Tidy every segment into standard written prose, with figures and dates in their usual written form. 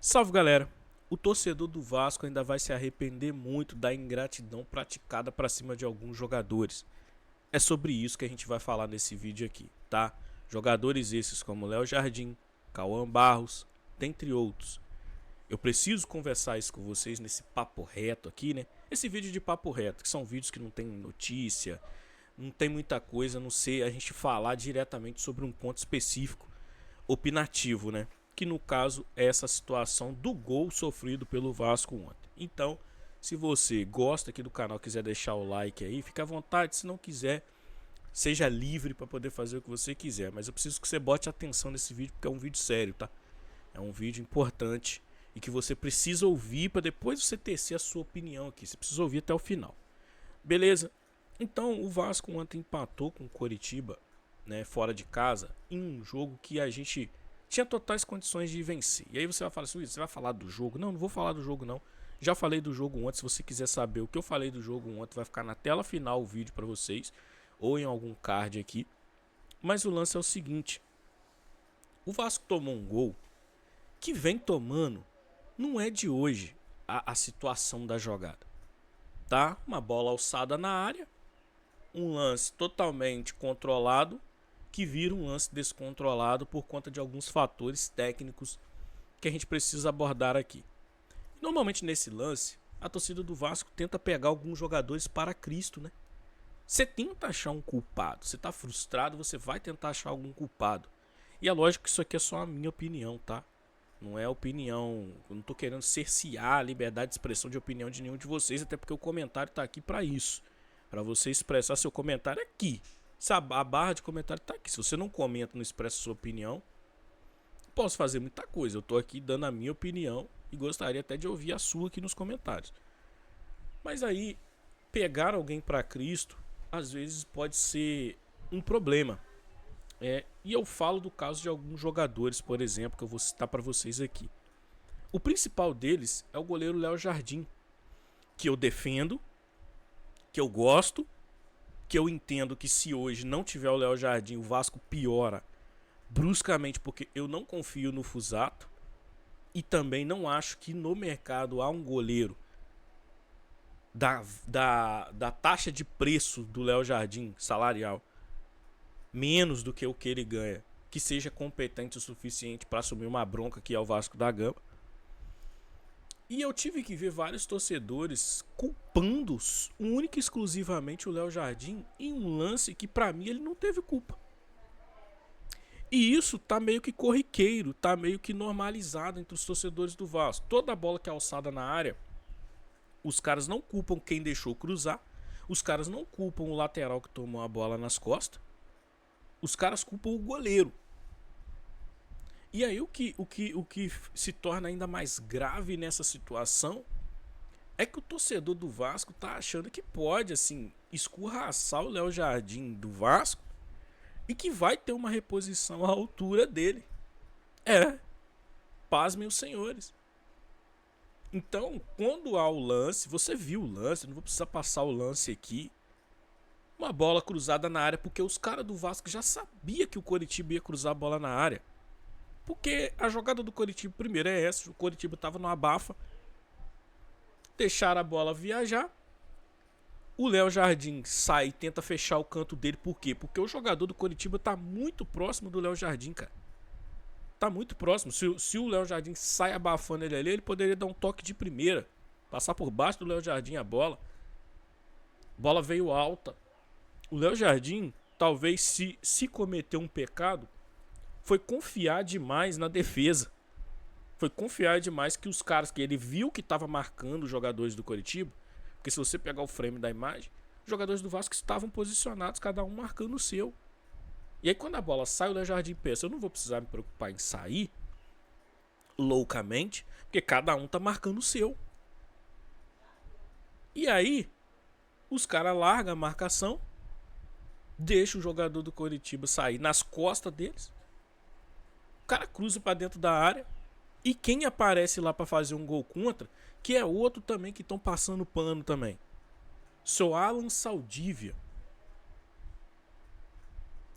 Salve, galera! O torcedor do Vasco ainda vai se arrepender muito da ingratidão praticada para cima de alguns jogadores. É sobre isso que a gente vai falar nesse vídeo aqui, tá? Jogadores esses como Léo Jardim, Cauã Barros, dentre outros. Eu preciso conversar isso com vocês nesse papo reto aqui, né? Esse vídeo de papo reto, que são vídeos que não tem notícia, não tem muita coisa, a não ser a gente falar diretamente sobre um ponto específico, opinativo, né? Que no caso é essa situação do gol sofrido pelo Vasco ontem. Então, se você gosta aqui do canal, quiser deixar o like aí, fica à vontade. Se não quiser, seja livre para poder fazer o que você quiser. Mas eu preciso que você bote atenção nesse vídeo, porque é um vídeo sério, tá? É um vídeo importante e que você precisa ouvir para depois você tecer a sua opinião aqui. Você precisa ouvir até o final. Beleza? Então, o Vasco ontem empatou com o Coritiba, né, fora de casa, em um jogo que a gente tinha totais condições de vencer. E aí você vai falar assim, você vai falar do jogo? Não, não vou falar do jogo não. Já falei do jogo ontem, se você quiser saber o que eu falei do jogo ontem, vai ficar na tela final o vídeo para vocês, ou em algum card aqui. Mas o lance é o seguinte, o Vasco tomou um gol que vem tomando, não é de hoje a situação da jogada. Tá? Uma bola alçada na área, um lance totalmente controlado, que vira um lance descontrolado por conta de alguns fatores técnicos que a gente precisa abordar aqui. Normalmente nesse lance, a torcida do Vasco tenta pegar alguns jogadores para Cristo, né? Você tenta achar um culpado, você está frustrado, você vai tentar achar algum culpado. E é lógico que isso aqui é só a minha opinião, tá? Não é opinião, eu não tô querendo cercear a liberdade de expressão de opinião de nenhum de vocês, até porque o comentário tá aqui para isso. Para você expressar seu comentário aqui. A barra de comentário tá aqui. Se você não comenta, não expressa sua opinião, posso fazer muita coisa. Eu tô aqui dando a minha opinião e gostaria até de ouvir a sua aqui nos comentários. Mas aí, pegar alguém para Cristo, às vezes pode ser um problema. E eu falo do caso de alguns jogadores, por exemplo, que eu vou citar para vocês aqui. O principal deles é o goleiro Léo Jardim, que eu defendo, que eu gosto, que eu entendo que se hoje não tiver o Léo Jardim, o Vasco piora bruscamente, porque eu não confio no Fusato e também não acho que no mercado há um goleiro da taxa de preço do Léo Jardim salarial menos do que o que ele ganha, que seja competente o suficiente para assumir uma bronca que é o Vasco da Gama. E eu tive que ver vários torcedores culpando única e exclusivamente o Léo Jardim em um lance que pra mim ele não teve culpa. E isso tá meio que corriqueiro, tá meio que normalizado entre os torcedores do Vasco. Toda bola que é alçada na área, os caras não culpam quem deixou cruzar, os caras não culpam o lateral que tomou a bola nas costas, os caras culpam o goleiro. E aí o que se torna ainda mais grave nessa situação é que o torcedor do Vasco tá achando que pode, assim, escorraçar o Léo Jardim do Vasco e que vai ter uma reposição à altura dele. Pasmem os senhores. Então, quando há o lance, você viu o lance, não vou precisar passar o lance aqui. Uma bola cruzada na área, porque os caras do Vasco já sabiam que o Coritiba ia cruzar a bola na área. Porque a jogada do Coritiba primeiro é essa, o Coritiba tava no abafa, deixaram a bola viajar, o Léo Jardim sai e tenta fechar o canto dele, por quê? Porque o jogador do Coritiba tá muito próximo do Léo Jardim, cara. Tá muito próximo, se o Léo Jardim sai abafando ele ali, ele poderia dar um toque de primeira, passar por baixo do Léo Jardim a bola. A bola veio alta. O Léo Jardim, talvez se cometeu um pecado, foi confiar demais na defesa. Foi confiar demais que os caras que ele viu que estava marcando os jogadores do Coritiba, porque se você pegar o frame da imagem, os jogadores do Vasco estavam posicionados, cada um marcando o seu. E aí quando a bola sai, o Léo Jardim pensa, eu não vou precisar me preocupar em sair loucamente, porque cada um tá marcando o seu. E aí os caras largam a marcação, deixa o jogador do Coritiba sair nas costas deles, o cara cruza para dentro da área. E quem aparece lá para fazer um gol contra, que é outro também que estão passando pano também. Seu Alan Saldívia.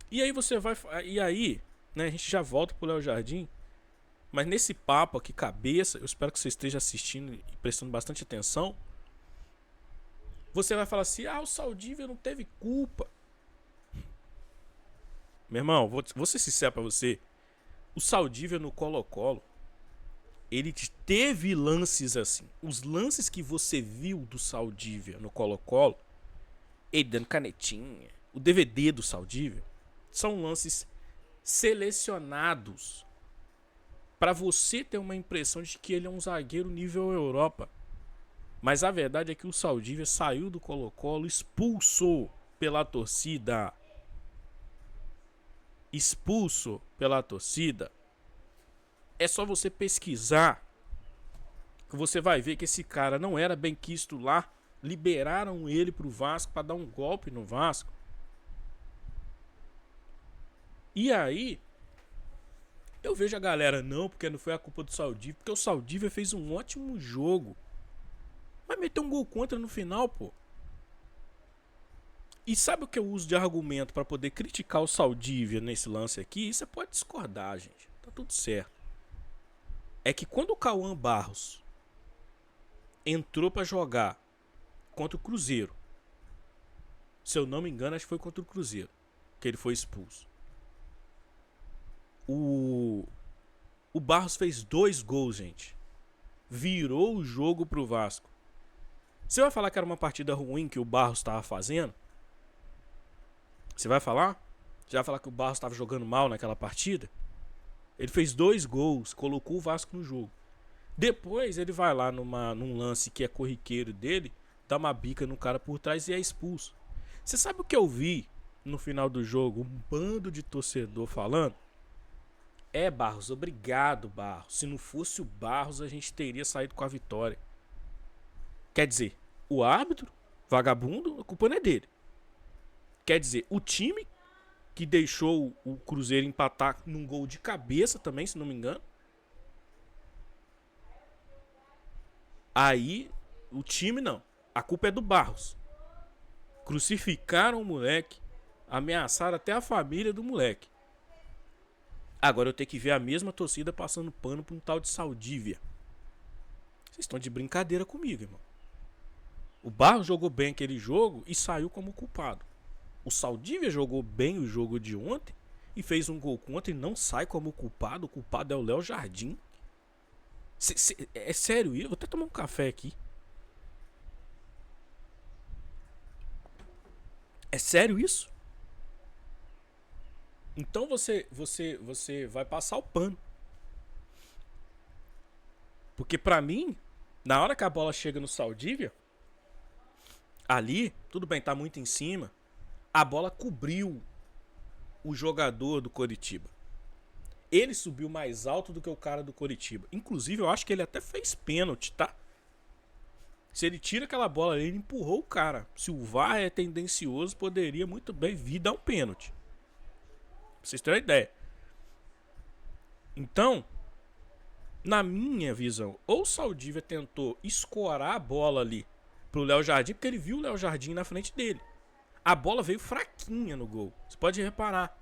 E aí você vai. E aí, né, a gente já volta pro Léo Jardim. Mas nesse papo aqui, cabeça, eu espero que você esteja assistindo e prestando bastante atenção. Você vai falar assim: ah, o Saldívia não teve culpa. Meu irmão, vou ser sincero pra você. O Saldívia no Colo-Colo, ele teve lances assim. Os lances que você viu do Saldívia no Colo-Colo, ele dando canetinha, o DVD do Saldívia, são lances selecionados para você ter uma impressão de que ele é um zagueiro nível Europa. Mas a verdade é que o Saldívia saiu do Colo-Colo expulso pela torcida. Expulso pela torcida. É só você pesquisar que você vai ver que esse cara não era bem quisto lá. Liberaram ele pro Vasco para dar um golpe no Vasco. E aí eu vejo a galera, não, porque não foi a culpa do Saldívia, porque o Saldívia fez um ótimo jogo. Mas meteu um gol contra no final, pô. E sabe o que eu uso de argumento para poder criticar o Saldívia nesse lance aqui? Você pode discordar, gente. Tá tudo certo. É que quando o Cauã Barros entrou para jogar contra o Cruzeiro, se eu não me engano, acho que foi contra o Cruzeiro que ele foi expulso. O Barros fez 2 gols, gente. Virou o jogo pro Vasco. Você vai falar que era uma partida ruim que o Barros estava fazendo? Você vai falar? Você vai falar que o Barros estava jogando mal naquela partida? Ele fez 2 gols, colocou o Vasco no jogo. Depois ele vai lá num lance que é corriqueiro dele, dá uma bica no cara por trás e é expulso. Você sabe o que eu vi no final do jogo? Um bando de torcedor falando: é, Barros, obrigado, Barros. Se não fosse o Barros, a gente teria saído com a vitória. Quer dizer, o árbitro, vagabundo, a culpa não é dele. Quer dizer, o time que deixou o Cruzeiro empatar num gol de cabeça também, se não me engano. Aí, o time não. A culpa é do Barros. Crucificaram o moleque. Ameaçaram até a família do moleque. Agora eu tenho que ver a mesma torcida passando pano pra um tal de Saldívia. Vocês estão de brincadeira comigo, irmão. O Barros jogou bem aquele jogo e saiu como culpado. O Saldívia jogou bem o jogo de ontem e fez um gol contra e não sai como culpado. O culpado é o Léo Jardim. É sério isso? Vou até tomar um café aqui. É sério isso? Então você vai passar o pano. Porque pra mim, na hora que a bola chega no Saldívia, ali, tudo bem, tá muito em cima, a bola cobriu o jogador do Coritiba. Ele subiu mais alto do que o cara do Coritiba. Inclusive, eu acho que ele até fez pênalti, tá? Se ele tira aquela bola ali, ele empurrou o cara. Se o VAR é tendencioso, poderia muito bem vir dar um pênalti. Pra vocês terem uma ideia. Então, na minha visão, ou o Saldívia tentou escorar a bola ali pro Léo Jardim, porque ele viu o Léo Jardim na frente dele. A bola veio fraquinha no gol. Você pode reparar.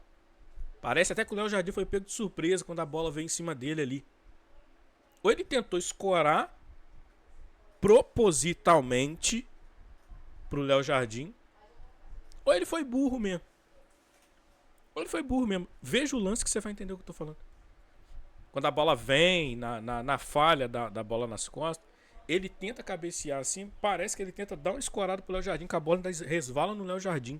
Parece até que o Léo Jardim foi pego de surpresa quando a bola veio em cima dele ali. Ou ele tentou escorar propositalmente pro Léo Jardim, ou ele foi burro mesmo. Veja o lance que você vai entender o que eu tô falando. Quando a bola vem na falha da bola nas costas, ele tenta cabecear assim, parece que ele tenta dar uma escorada pro Léo Jardim, que a bola resvala no Léo Jardim.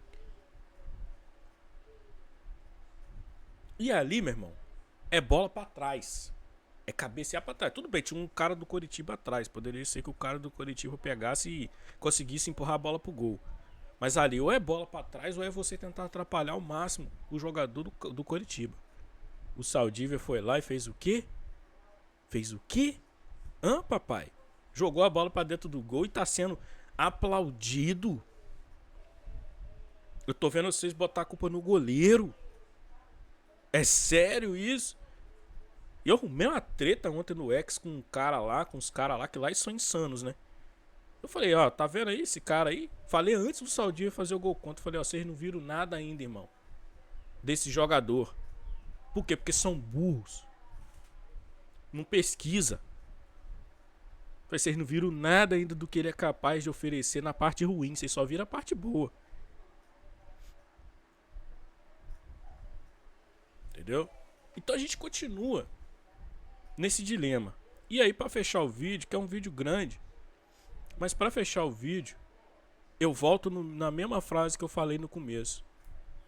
E ali, meu irmão, é bola pra trás. É cabecear pra trás. Tudo bem, tinha um cara do Coritiba atrás. Poderia ser que o cara do Coritiba pegasse e conseguisse empurrar a bola pro gol. Mas ali ou é bola pra trás ou é você tentar atrapalhar ao máximo o jogador do Coritiba. O Saldívia foi lá e fez o quê? Fez o quê? Hã, papai? Jogou a bola pra dentro do gol e tá sendo aplaudido. Eu tô vendo vocês botar a culpa no goleiro. É sério isso? E eu arrumei uma treta ontem no X com um cara lá, com os caras lá, que lá eles são insanos, né? Eu falei, ó, tá vendo aí esse cara aí? Falei antes do Saldívia fazer o gol contra. Falei, ó, vocês não viram nada ainda, irmão, desse jogador. Por quê? Porque são burros. Não pesquisa. Vocês não viram nada ainda do que ele é capaz de oferecer na parte ruim. Vocês só viram a parte boa. Entendeu? Então a gente continua nesse dilema. E aí, pra fechar o vídeo, que é um vídeo grande, mas pra fechar o vídeo, eu volto na mesma frase que eu falei no começo.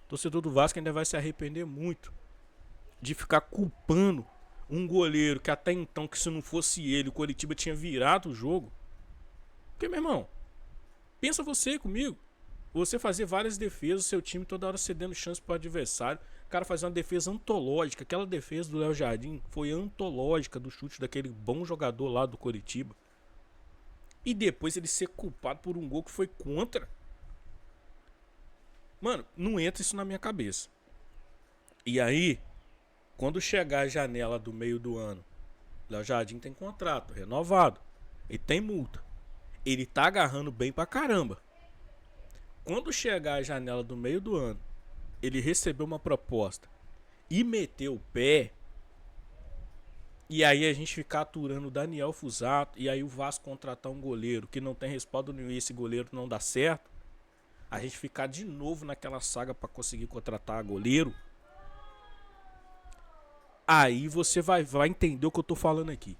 O torcedor do Vasco ainda vai se arrepender muito de ficar culpando um goleiro que até então, que se não fosse ele, o Coritiba tinha virado o jogo. Porque, meu irmão, pensa você comigo. Você fazer várias defesas, seu time toda hora cedendo chance pro adversário. O cara fazer uma defesa antológica. Aquela defesa do Léo Jardim foi antológica do chute daquele bom jogador lá do Coritiba. E depois ele ser culpado por um gol que foi contra. Mano, não entra isso na minha cabeça. E aí, quando chegar a janela do meio do ano, Léo Jardim tem contrato renovado. Ele tem multa. Ele tá agarrando bem pra caramba. Quando chegar a janela do meio do ano, ele recebeu uma proposta e meteu o pé, e aí a gente ficar aturando o Daniel Fusato, e aí o Vasco contratar um goleiro que não tem respaldo nenhum e esse goleiro não dá certo, a gente ficar de novo naquela saga para conseguir contratar goleiro, aí você vai entender o que eu tô falando aqui.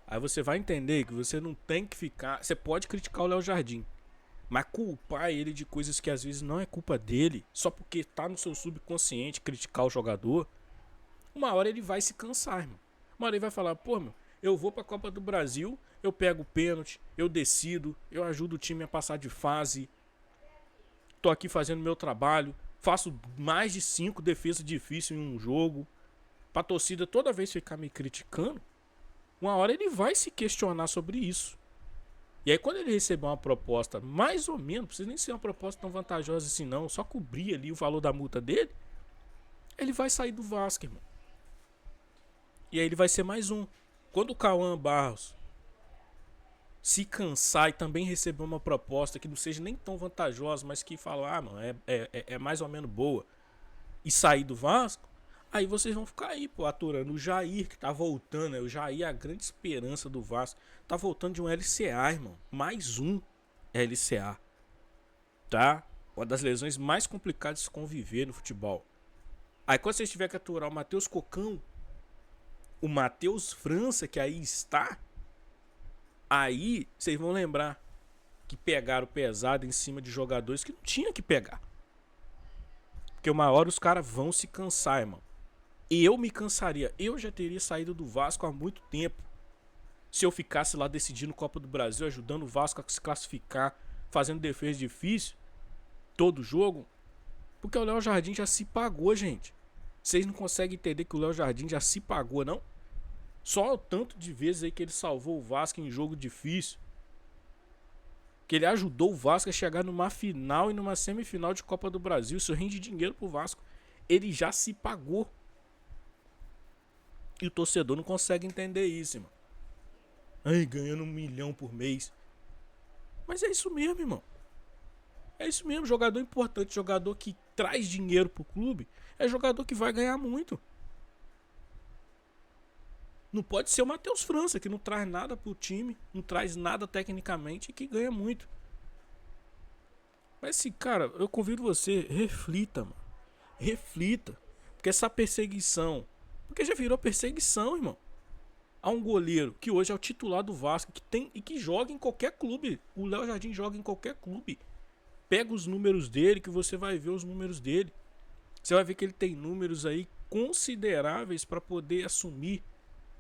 Aí você vai entender que você não tem que ficar... Você pode criticar o Léo Jardim, mas culpar ele de coisas que às vezes não é culpa dele, só porque tá no seu subconsciente criticar o jogador, uma hora ele vai se cansar, irmão. Uma hora ele vai falar, pô, meu, eu vou pra Copa do Brasil, eu pego o pênalti, eu decido, eu ajudo o time a passar de fase, tô aqui fazendo meu trabalho, faço mais de 5 defesas difíceis em um jogo, pra torcida toda vez ficar me criticando, uma hora ele vai se questionar sobre isso. E aí quando ele receber uma proposta mais ou menos, não precisa nem ser uma proposta tão vantajosa assim não, só cobrir ali o valor da multa dele, ele vai sair do Vasco, irmão. E aí ele vai ser mais um. Quando o Cauã Barros se cansar e também receber uma proposta que não seja nem tão vantajosa, mas que fala, mano, é mais ou menos boa, e sair do Vasco, aí vocês vão ficar aí, pô, aturando o Jair, que tá voltando, né? O Jair é a grande esperança do Vasco. Tá voltando de um LCA, irmão. Mais um LCA. Tá? Uma das lesões mais complicadas de se conviver no futebol. Aí quando vocês tiverem que aturar o Matheus Cocão, o Matheus França, que aí está, aí vocês vão lembrar que pegaram pesado em cima de jogadores que não tinha que pegar. Porque uma hora os caras vão se cansar, irmão. E eu me cansaria. Eu já teria saído do Vasco há muito tempo. Se eu ficasse lá decidindo Copa do Brasil, ajudando o Vasco a se classificar, fazendo defesa difícil, todo jogo. Porque o Léo Jardim já se pagou, gente. Vocês não conseguem entender que o Léo Jardim já se pagou, não? Só o tanto de vezes aí que ele salvou o Vasco em jogo difícil. Que ele ajudou o Vasco a chegar numa final e numa semifinal de Copa do Brasil. Isso rende dinheiro pro Vasco. Ele já se pagou. E o torcedor não consegue entender isso, irmão. Ai, ganhando 1 milhão por mês. Mas é isso mesmo, irmão. É isso mesmo. Jogador importante, jogador que traz dinheiro pro clube, é jogador que vai ganhar muito. Não pode ser o Matheus França, que não traz nada pro time, não traz nada tecnicamente e que ganha muito. Mas, cara, eu convido você, reflita, mano. Reflita. Porque essa perseguição... Porque já virou perseguição, irmão. Há um goleiro que hoje é o titular do Vasco, que tem e que joga em qualquer clube. O Léo Jardim joga em qualquer clube. Pega os números dele, que você vai ver os números dele. Você vai ver que ele tem números aí consideráveis para poder assumir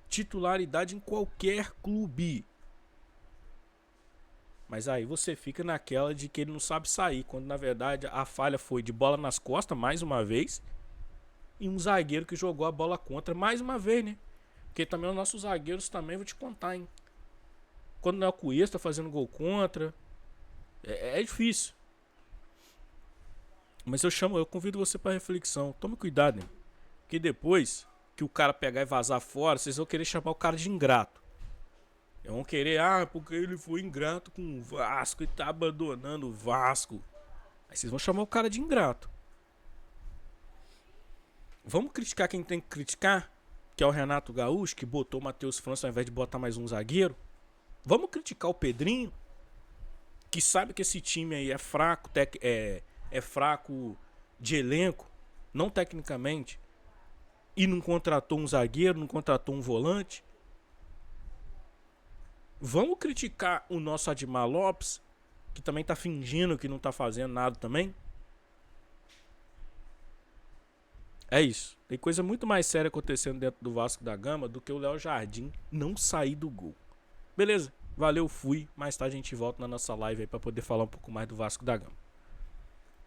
titularidade em qualquer clube. Mas aí você fica naquela de que ele não sabe sair, quando na verdade a falha foi de bola nas costas mais uma vez, e um zagueiro que jogou a bola contra mais uma vez, né? Porque também os nossos zagueiros também, vou te contar, hein? Quando não é o Cuesta tá fazendo gol contra, é difícil. Mas eu convido você para reflexão. Tome cuidado, né? Porque depois que o cara pegar e vazar fora, vocês vão querer chamar o cara de ingrato. Vão querer, porque ele foi ingrato com o Vasco e tá abandonando o Vasco. Aí vocês vão chamar o cara de ingrato. Vamos criticar quem tem que criticar? que é o Renato Gaúcho, que botou o Matheus França ao invés de botar mais um zagueiro? Vamos criticar o Pedrinho, que sabe que esse time aí é fraco, é fraco de elenco, não tecnicamente, e não contratou um zagueiro, não contratou um volante? Vamos criticar o nosso Admar Lopes, que também tá fingindo que não tá fazendo nada também? É isso. Tem coisa muito mais séria acontecendo dentro do Vasco da Gama do que o Léo Jardim não sair do gol. Beleza, valeu, fui. Mais tarde a gente volta na nossa live aí pra poder falar um pouco mais do Vasco da Gama.